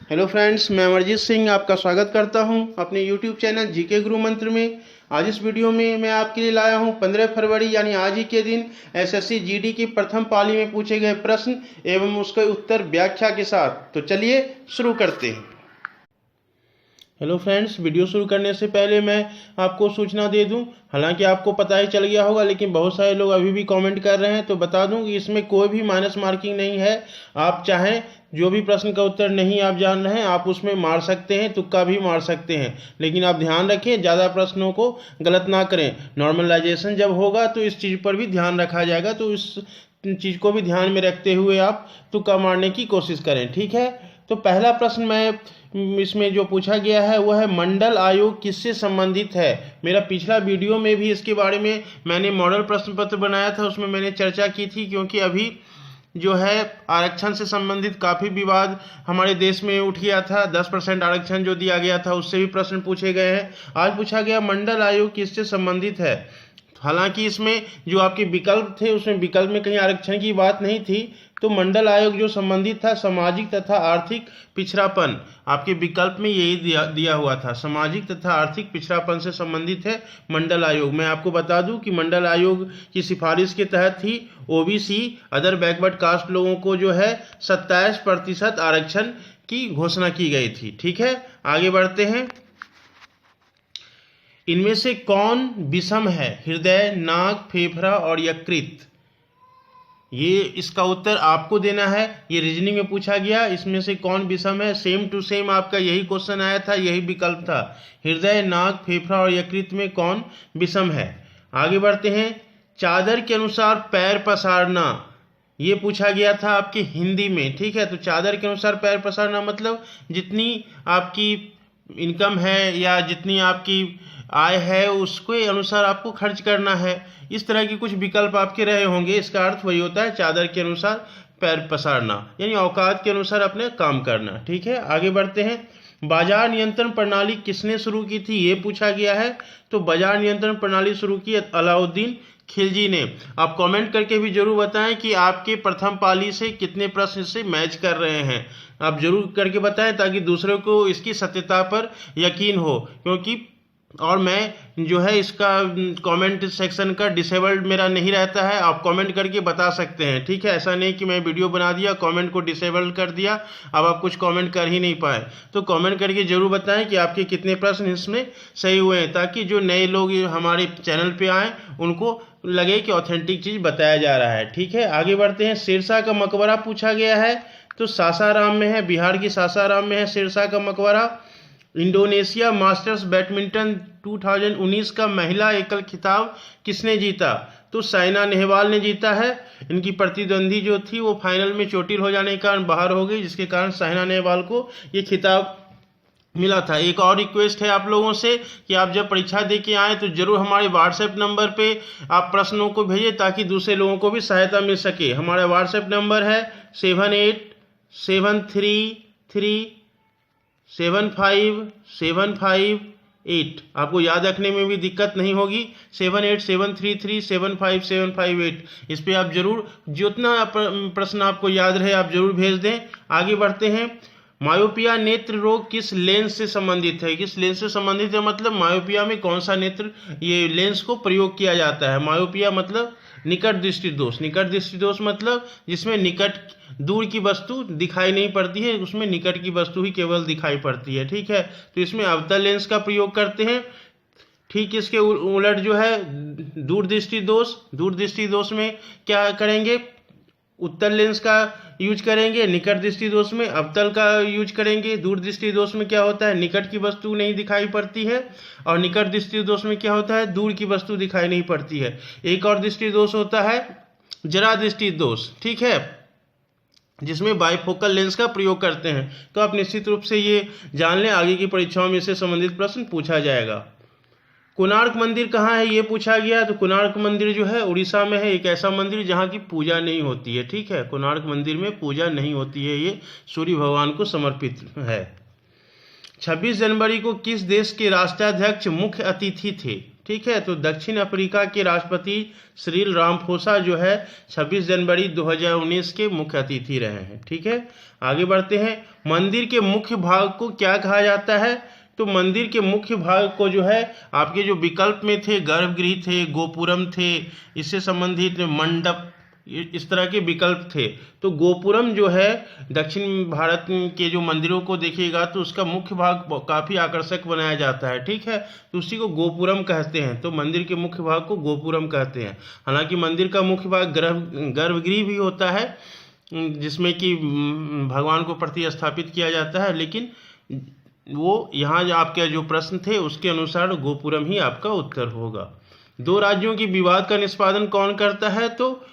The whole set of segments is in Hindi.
हेलो फ्रेंड्स, मैं अमरजीत सिंह आपका स्वागत करता हूं अपने यूट्यूब चैनल जीके गुरु मंत्र में। आज इस वीडियो में मैं आपके लिए लाया हूं 15 फरवरी यानी आज ही के दिन एसएससी जीडी की प्रथम पाली में पूछे गए प्रश्न एवं उसके उत्तर व्याख्या के साथ। तो चलिए शुरू करते हैं। हेलो फ्रेंड्स, वीडियो शुरू करने से पहले मैं आपको सूचना दे दूं, हालांकि आपको पता ही चल गया होगा लेकिन बहुत सारे लोग अभी भी कमेंट कर रहे हैं, तो बता दूं कि इसमें कोई भी माइनस मार्किंग नहीं है। आप चाहें जो भी प्रश्न का उत्तर नहीं आप जान रहे हैं आप उसमें मार सकते हैं, तुक्का भी मार सकते हैं, लेकिन आप ध्यान रखें ज़्यादा प्रश्नों को गलत ना करें। नॉर्मलाइजेशन जब होगा तो इस चीज़ पर भी ध्यान रखा जाएगा, तो इस चीज़ को भी ध्यान में रखते हुए आप तुक्का मारने की कोशिश करें, ठीक है। तो पहला प्रश्न मैं इसमें जो पूछा गया है वह है मंडल आयोग किससे संबंधित है। मेरा पिछला वीडियो में भी इसके बारे में मैंने मॉडल प्रश्न पत्र बनाया था, उसमें मैंने चर्चा की थी, क्योंकि अभी जो है आरक्षण से संबंधित काफ़ी विवाद हमारे देश में उठ गया था। 10% आरक्षण जो दिया गया था उससे भी प्रश्न पूछे गए हैं। आज पूछा गया मंडल आयोग किससे संबंधित है। हालांकि इसमें जो आपके विकल्प थे उसमें विकल्प में कहीं आरक्षण की बात नहीं थी, तो मंडल आयोग जो संबंधित था सामाजिक तथा आर्थिक पिछड़ापन, आपके विकल्प में यही दिया हुआ था, सामाजिक तथा आर्थिक पिछड़ापन से संबंधित है मंडल आयोग। मैं आपको बता दूं कि मंडल आयोग की सिफारिश के तहत ही ओबीसी अदर बैकवर्ड कास्ट लोगों को जो है 27% आरक्षण की घोषणा की गई थी, ठीक है। आगे बढ़ते हैं। इनमें से कौन विषम है? हृदय, नाक, फेफड़ा और यकृत। ये इसका उत्तर आपको देना है, ये रीजनिंग में पूछा गया। इसमें से कौन विषम है? सेम टू सेम आपका यही क्वेश्चन आया था, यही विकल्प था। हृदय, नाक, फेफड़ा और यकृत में कौन विषम है। आगे बढ़ते हैं। चादर के अनुसार पैर पसारना, ये पूछा गया था आपकी हिंदी में, ठीक है। तो चादर के अनुसार पैर पसारना मतलब जितनी आपकी इनकम है या जितनी आपकी आय है उसके अनुसार आपको खर्च करना है। इस तरह के कुछ विकल्प आपके रहे होंगे, इसका अर्थ वही होता है चादर के अनुसार पैर पसारना, यानी औकात के अनुसार अपने काम करना, ठीक है। आगे बढ़ते हैं। बाजार नियंत्रण प्रणाली किसने शुरू की थी, ये पूछा गया है। तो बाजार नियंत्रण प्रणाली शुरू की अलाउद्दीन खिलजी ने। आप कमेंट करके भी जरूर बताएं कि आपके प्रथम पाली से कितने प्रश्न से मैच कर रहे हैं। आप जरूर करके बताएं ताकि दूसरों को इसकी सत्यता पर यकीन हो, क्योंकि और मैं जो है इसका कमेंट सेक्शन का डिसेबल्ड मेरा नहीं रहता है। आप कमेंट करके बता सकते हैं, ठीक है। ऐसा नहीं कि मैं वीडियो बना दिया कमेंट को डिसेबल्ड कर दिया, अब आप कुछ कमेंट कर ही नहीं पाए। तो कमेंट करके जरूर बताएं कि आपके कितने प्रश्न इसमें सही हुए हैं, ताकि जो नए लोग हमारे चैनल पे आएँ उनको लगे कि ऑथेंटिक चीज़ बताया जा रहा है, ठीक है। आगे बढ़ते हैं। सिरसा का मकबरा पूछा गया है, तो सासाराम में है, बिहार की सासाराम में है सिरसा का मकबरा। इंडोनेशिया मास्टर्स बैडमिंटन 2019 का महिला एकल खिताब किसने जीता? तो साइना नेहवाल ने जीता है। इनकी प्रतिद्वंदी जो थी वो फाइनल में चोटिल हो जाने के कारण बाहर हो गई, जिसके कारण साइना नेहवाल को ये खिताब मिला था। एक और रिक्वेस्ट है आप लोगों से कि आप जब परीक्षा दे के आएँ तो जरूर हमारे व्हाट्सएप नंबर पे आप प्रश्नों को भेजें ताकि दूसरे लोगों को भी सहायता मिल सके। हमारा व्हाट्सएप नंबर है 7873375758। आपको याद रखने में भी दिक्कत नहीं होगी। 7873375758। इस पे आप जरूर जितना प्रश्न आपको याद रहे आप जरूर भेज दें। आगे बढ़ते हैं। मायोपिया नेत्र रोग किस लेंस से संबंधित है? किस लेंस से संबंधित है मतलब मायोपिया में कौन सा नेत्र ये लेंस को प्रयोग किया जाता है। मायोपिया मतलब निकट दृष्टि दोष। निकट दृष्टि दोष मतलब जिसमें निकट दूर की वस्तु दिखाई नहीं पड़ती है, उसमें निकट की वस्तु ही केवल दिखाई पड़ती है, ठीक है। तो इसमें अवतल लेंस का प्रयोग करते हैं। ठीक इसके उलट जो है दूरदृष्टि दोष, दूरदृष्टि दोष में क्या करेंगे? उत्तल लेंस का यूज करेंगे। निकट दृष्टि दोष में अवतल का यूज करेंगे। दूर दृष्टि दोष में क्या होता है? निकट की वस्तु नहीं दिखाई पड़ती है, और निकट दृष्टि दोष में क्या होता है? दूर की वस्तु दिखाई नहीं पड़ती है। एक और दृष्टि दोष होता है जरा दृष्टि दोष, ठीक है, जिसमें बाइफोकल लेंस का प्रयोग करते हैं। तो आप निश्चित रूप से ये जान लें, आगे की परीक्षाओं में इससे संबंधित प्रश्न पूछा जाएगा। कोणार्क मंदिर कहाँ है ये पूछा गया। तो कोणार्क मंदिर जो है उड़ीसा में है, एक ऐसा मंदिर जहाँ की पूजा नहीं होती है, ठीक है। कोणार्क मंदिर में पूजा नहीं होती है, ये सूर्य भगवान को समर्पित है। 26 जनवरी को किस देश के राष्ट्राध्यक्ष मुख्य अतिथि थे? ठीक है। तो दक्षिण अफ्रीका के राष्ट्रपति सिरिल रामाफोसा जो है 26 जनवरी 2019 के मुख्य अतिथि रहे हैं, ठीक है। आगे बढ़ते हैं। मंदिर के मुख्य भाग को क्या कहा जाता है? तो मंदिर के मुख्य भाग को जो है आपके जो विकल्प में थे, गर्भगृह थे, गोपुरम थे, इससे संबंधित मंडप, इस तरह के विकल्प थे। तो गोपुरम जो है दक्षिण भारत के जो मंदिरों को देखिएगा तो उसका मुख्य भाग काफ़ी आकर्षक बनाया जाता है, ठीक है। तो उसी को गोपुरम कहते हैं। तो मंदिर के मुख्य भाग को गोपुरम कहते हैं। हालांकि मंदिर का मुख्य भाग गर्भगृह भी होता है, जिसमें कि भगवान को प्रतिस्थापित किया जाता है, लेकिन वो यहाँ जो आपके जो प्रश्न थे उसके अनुसार गोपुरम ही आपका उत्तर होगा। दो राज्यों की विवाद का निष्पादन कौन करता है? तो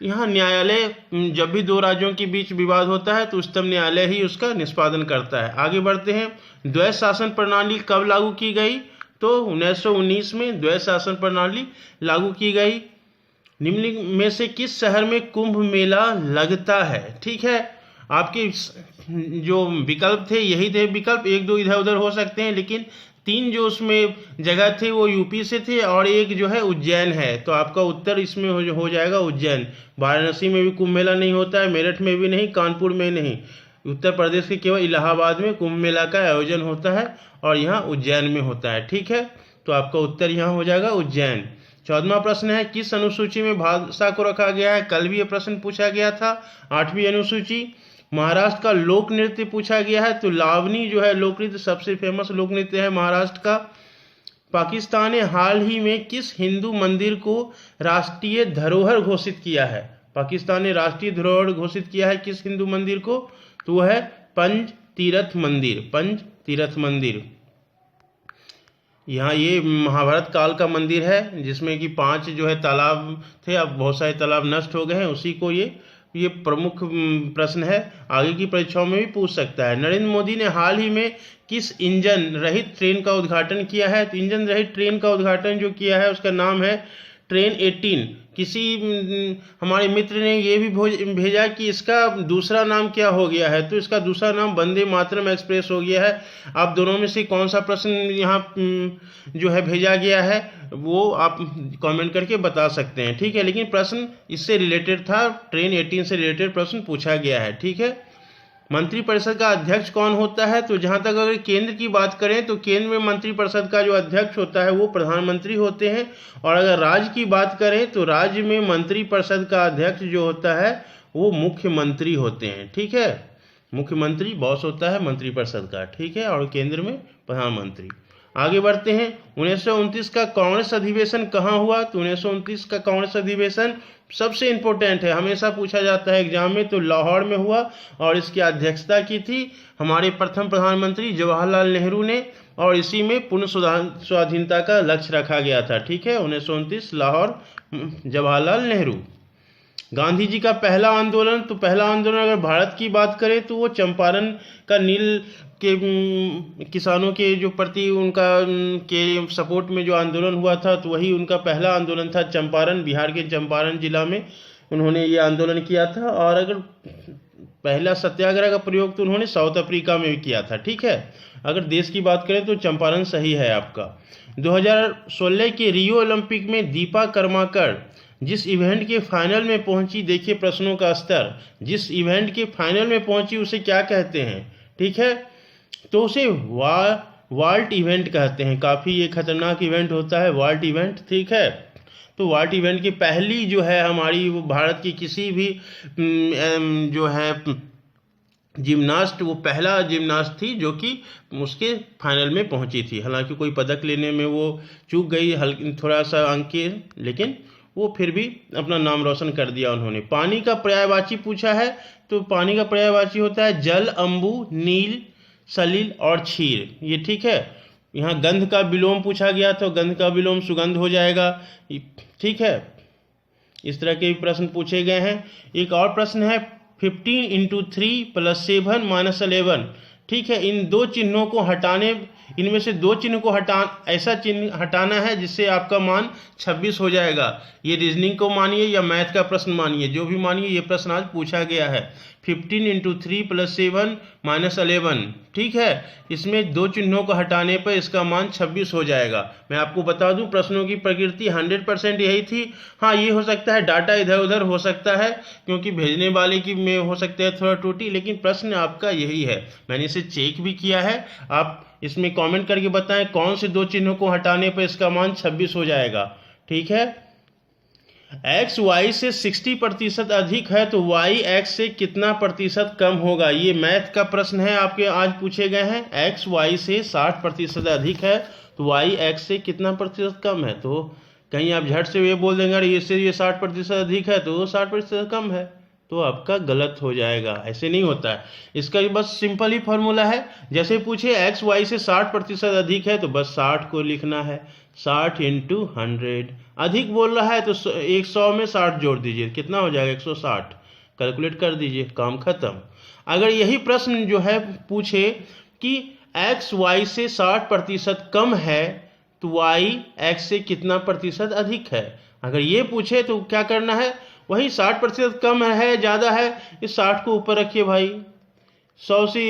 यहाँ न्यायालय, जब भी दो राज्यों के बीच विवाद होता है तो उच्चतम न्यायालय ही उसका निष्पादन करता है। आगे बढ़ते हैं। द्वैध शासन प्रणाली कब लागू की गई? तो 1919 में द्वैध शासन प्रणाली लागू की गई। निम्न में से किस शहर में कुंभ मेला लगता है? ठीक है, आपके जो विकल्प थे यही थे विकल्प, एक दो इधर उधर हो सकते हैं, लेकिन तीन जो उसमें जगह थे वो यूपी से थे और एक जो है उज्जैन है। तो आपका उत्तर इसमें हो जाएगा उज्जैन। वाराणसी में भी कुंभ मेला नहीं होता है, मेरठ में भी नहीं, कानपुर में नहीं। उत्तर प्रदेश के केवल इलाहाबाद में कुंभ मेला का आयोजन होता है और यहाँ उज्जैन में होता है, ठीक है। तो आपका उत्तर यहाँ हो जाएगा उज्जैन। 14वां प्रश्न है, किस अनुसूची में भाषा को रखा गया है? कल भी ये प्रश्न पूछा गया था। 8वीं अनुसूची। महाराष्ट्र का लोक नृत्य पूछा गया है। तो लावनी जो है लोक नृत्य सबसे फेमस लोक नृत्य है महाराष्ट्र का। पाकिस्तान ने हाल ही में किस हिंदू मंदिर को राष्ट्रीय धरोहर घोषित किया है? पाकिस्तान ने राष्ट्रीय धरोहर घोषित किया है किस हिंदू मंदिर को? तो वह है पंज तीर्थ मंदिर। पंज तीर्थ मंदिर यहाँ ये महाभारत काल का मंदिर है, जिसमें कि 5 जो है तालाब थे, अब बहुत सारे तालाब नष्ट हो गए हैं, उसी को ये प्रमुख प्रश्न है। आगे की परीक्षाओं में भी पूछ सकता है। नरेंद्र मोदी ने हाल ही में किस इंजन रहित ट्रेन का उद्घाटन किया है? तो इंजन रहित ट्रेन का उद्घाटन जो किया है उसका नाम है ट्रेन 18। किसी हमारे मित्र ने ये भी भेजा कि इसका दूसरा नाम क्या हो गया है? तो इसका दूसरा नाम वंदे मातरम एक्सप्रेस हो गया है। आप दोनों में से कौन सा प्रश्न यहाँ जो है भेजा गया है वो आप कमेंट करके बता सकते हैं, ठीक है। लेकिन प्रश्न इससे रिलेटेड था, ट्रेन 18 से रिलेटेड प्रश्न पूछा गया है, ठीक है। मंत्रिपरिषद का अध्यक्ष कौन होता है? तो जहां तक अगर केंद्र की बात करें तो केंद्र में मंत्रिपरिषद का जो अध्यक्ष होता है वो प्रधानमंत्री होते हैं, और अगर राज्य की बात करें तो राज्य में मंत्रिपरिषद का अध्यक्ष जो होता है वो मुख्यमंत्री होते हैं, ठीक है। मुख्यमंत्री बॉस होता है मंत्रिपरिषद का, ठीक है, और केंद्र में प्रधानमंत्री। आगे बढ़ते हैं। 1929 का कांग्रेस अधिवेशन कहाँ हुआ? तो 1929 का कांग्रेस अधिवेशन सबसे इम्पोर्टेंट है, हमेशा पूछा जाता है एग्जाम में, तो लाहौर में हुआ और इसकी अध्यक्षता की थी हमारे प्रथम प्रधानमंत्री जवाहरलाल नेहरू ने, और इसी में पूर्ण स्वाधीनता का लक्ष्य रखा गया था, ठीक है। 1929 लाहौर, जवाहरलाल नेहरू। गांधी जी का पहला आंदोलन, तो पहला आंदोलन अगर भारत की बात करें तो वो चंपारण का नील के किसानों के जो प्रति उनका के सपोर्ट में जो आंदोलन हुआ था, तो वही उनका पहला आंदोलन था। चंपारण, बिहार के चंपारण जिला में उन्होंने ये आंदोलन किया था। और अगर पहला सत्याग्रह का प्रयोग तो उन्होंने साउथ अफ्रीका में भी किया था, ठीक है। अगर देश की बात करें तो चंपारण सही है आपका। 2016 के रियो ओलंपिक में दीपा कर्माकर जिस इवेंट के फाइनल में पहुंची, देखिए प्रश्नों का स्तर, जिस इवेंट के फाइनल में पहुंची उसे क्या कहते हैं, ठीक है। तो उसे वाल्ट इवेंट कहते हैं। काफ़ी ये खतरनाक इवेंट होता है वाल्ट इवेंट, ठीक है। तो वाल्ट इवेंट की पहली जो है हमारी वो भारत की किसी भी जो है जिम्नास्ट, वो पहला जिम्नास्ट थी जो कि उसके फाइनल में पहुंची थी। हालांकि कोई पदक लेने में वो चूक गई, थोड़ा सा अंक के, लेकिन वो फिर भी अपना नाम रोशन कर दिया उन्होंने। पानी का पर्यायवाची पूछा है, तो पानी का पर्यायवाची होता है जल, अम्बु, नील, सलिल और क्षीर, ये ठीक है। यहाँ गंध का विलोम पूछा गया तो गंध का विलोम सुगंध हो जाएगा, ठीक है। इस तरह के प्रश्न पूछे गए हैं। एक और प्रश्न है 15 × 3 + 7 - 11, ठीक है। इन दो चिन्हों को हटाने, इनमें से दो चिन्ह को ऐसा चिन्ह हटाना है जिससे आपका मान 26 हो जाएगा। ये रीजनिंग को मानिए या मैथ का प्रश्न मानिए, जो भी मानिए, ये प्रश्न आज पूछा गया है। 15 × 3 + 7 - 11, ठीक है। इसमें दो चिन्हों को हटाने पर इसका मान 26 हो जाएगा। मैं आपको बता दूं प्रश्नों की प्रकृति 100% यही थी। हाँ, ये हो सकता है डाटा इधर उधर हो सकता है, क्योंकि भेजने वाले की में हो सकता है थोड़ा त्रुटि, लेकिन प्रश्न आपका यही है। मैंने इसे चेक भी किया है। आप इसमें कमेंट करके बताएं कौन से दो चिन्हों को हटाने पर इसका मान 26 हो जाएगा, ठीक है। x y से 60% अधिक है तो y x से कितना प्रतिशत कम होगा? ये मैथ का प्रश्न है, आपके आज पूछे गए हैं। x y से 60% अधिक है तो y x से कितना प्रतिशत कम है? तो कहीं आप झट से ये बोल देंगे अरे इससे ये 60% अधिक है तो 60% कम है, तो आपका गलत हो जाएगा। ऐसे नहीं होता है। इसका बस सिंपल ही फॉर्मूला है। जैसे पूछे x y से 60% अधिक है तो बस 60 को लिखना है, 60 × 100। अधिक बोल रहा है तो 100 में 60 जोड़ दीजिए, कितना हो जाएगा? 160। कैलकुलेट कर दीजिए, काम खत्म। अगर यही प्रश्न जो है पूछे कि x y से 60% कम है तो y x से कितना प्रतिशत अधिक है? अगर ये पूछे तो क्या करना है? वही 60% कम है ज़्यादा है, इस 60 को ऊपर रखिए भाई, 100 से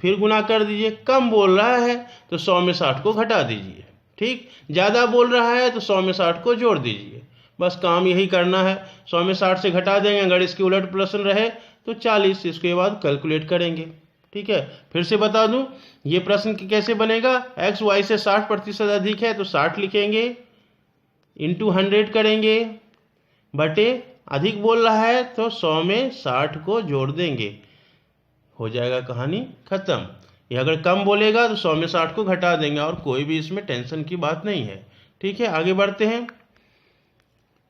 फिर गुना कर दीजिए। कम बोल रहा है तो 100 में 60 को घटा दीजिए, ठीक। ज़्यादा बोल रहा है तो 100 में 60 को जोड़ दीजिए। बस काम यही करना है। 100 में 60 से घटा देंगे, अगर इसके उलट प्रश्न रहे तो 40, इसके बाद कैलकुलेट करेंगे, ठीक है। फिर से बता दूं ये प्रश्न कैसे बनेगा। x y से 60% अधिक है तो 60 लिखेंगे, इंटू 100 करेंगे, बटे अधिक बोल रहा है तो 100 में 60 को जोड़ देंगे, हो जाएगा कहानी खत्म। ये अगर कम बोलेगा तो 100 में 60 को घटा देंगे, और कोई भी इसमें टेंशन की बात नहीं है, ठीक है। आगे बढ़ते हैं।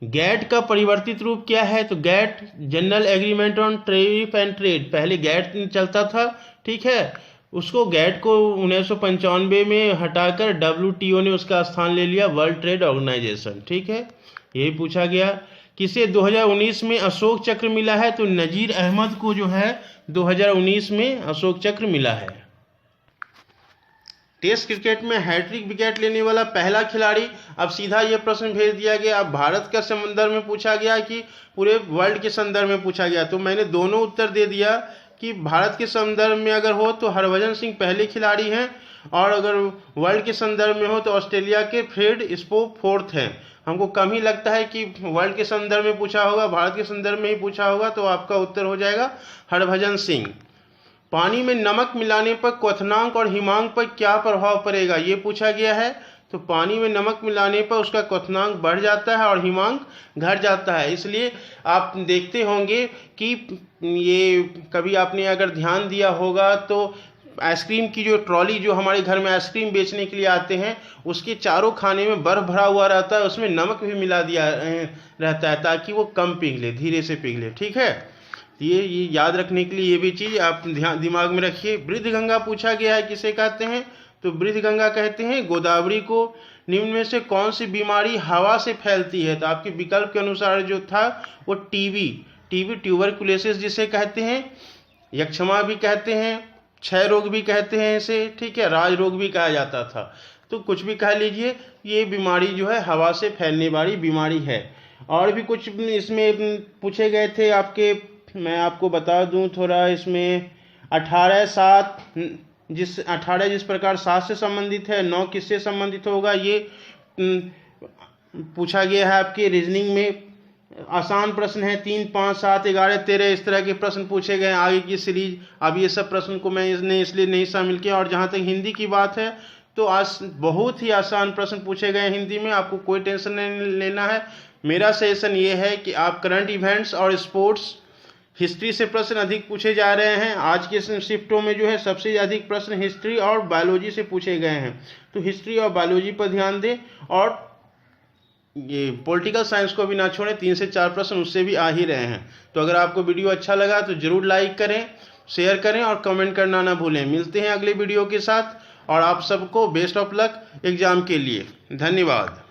गैट का परिवर्तित रूप क्या है? तो GATT general agreement on tariff and trade, पहले गैट चलता था, ठीक है। उसको गैट को 1995 में हटाकर WTO ने उसका स्थान ले लिया, वर्ल्ड ट्रेड ऑर्गेनाइजेशन, ठीक है। यही पूछा गया। किसे 2019 में अशोक चक्र मिला है? तो नजीर अहमद को जो है 2019 में अशोक चक्र मिला है। टेस्ट क्रिकेट में हैट्रिक विकेट लेने वाला पहला खिलाड़ी। अब सीधा ये प्रश्न भेज दिया गया। अब भारत के संदर्भ में पूछा गया कि पूरे वर्ल्ड के संदर्भ में पूछा गया, तो मैंने दोनों उत्तर दे दिया कि भारत के संदर्भ में अगर हो तो हरभजन सिंह पहले खिलाड़ी हैं, और अगर वर्ल्ड के संदर्भ में हो तो ऑस्ट्रेलिया के फ्रेड स्पोक 4th हैं। हमको कम ही लगता है कि वर्ल्ड के संदर्भ में पूछा होगा, भारत के संदर्भ में ही पूछा होगा, तो आपका उत्तर हो जाएगा हरभजन सिंह। पानी में नमक मिलाने पर क्वथनांक और हिमांक पर क्या प्रभाव पड़ेगा? ये पूछा गया है। तो पानी में नमक मिलाने पर उसका क्वथनांक बढ़ जाता है और हिमांक घट जाता है। इसलिए आप देखते होंगे कि ये कभी आपने अगर ध्यान दिया होगा तो आइसक्रीम की जो ट्रॉली जो हमारे घर में आइसक्रीम बेचने के लिए आते हैं, उसके चारों खाने में बर्फ भरा हुआ रहता है, उसमें नमक भी मिला दिया रहता है ताकि वो कम पिघले, धीरे से पिघले, ठीक है। ये याद रखने के लिए ये भी चीज़ आप दिमाग में रखिए। वृद्ध गंगा पूछा गया है, किसे कहते हैं? तो वृद्ध गंगा कहते हैं गोदावरी को। निम्न में से कौन सी बीमारी हवा से फैलती है? तो आपके विकल्प के अनुसार जो था वो टीबी ट्यूबरकुलोसिस जिसे कहते हैं, यक्षमा भी कहते हैं, क्षय रोग भी कहते हैं इसे, ठीक है, राज रोग भी कहा जाता था। तो कुछ भी कह लीजिए, ये बीमारी जो है हवा से फैलने वाली बीमारी है। और भी कुछ इसमें पूछे गए थे आपके, मैं आपको बता दूं थोड़ा। इसमें 18 जिस प्रकार 7 से संबंधित है, 9 किससे संबंधित होगा, ये पूछा गया है आपके रीजनिंग में। आसान प्रश्न है, 3, 5, 7, 11, 13 इस तरह के प्रश्न पूछे गए आगे की सीरीज। अब ये सब प्रश्न को मैं इसलिए नहीं शामिल किया। और जहाँ तक हिंदी की बात है तो आज बहुत ही आसान प्रश्न पूछे गए हिंदी में, आपको कोई टेंशन नहीं लेना है। मेरा सजेशन ये है कि आप करंट इवेंट्स और स्पोर्ट्स हिस्ट्री से प्रश्न अधिक पूछे जा रहे हैं। आज के शिफ्टों में जो है सबसे अधिक प्रश्न हिस्ट्री और बायोलॉजी से पूछे गए हैं, तो हिस्ट्री और बायोलॉजी पर ध्यान दें। और ये पॉलिटिकल साइंस को भी ना छोड़ें, 3 से 4 प्रश्न उससे भी आ ही रहे हैं। तो अगर आपको वीडियो अच्छा लगा तो जरूर लाइक करें, शेयर करें और कमेंट करना ना भूलें। मिलते हैं अगले वीडियो के साथ, और आप सबको बेस्ट ऑफ लक एग्जाम के लिए। धन्यवाद।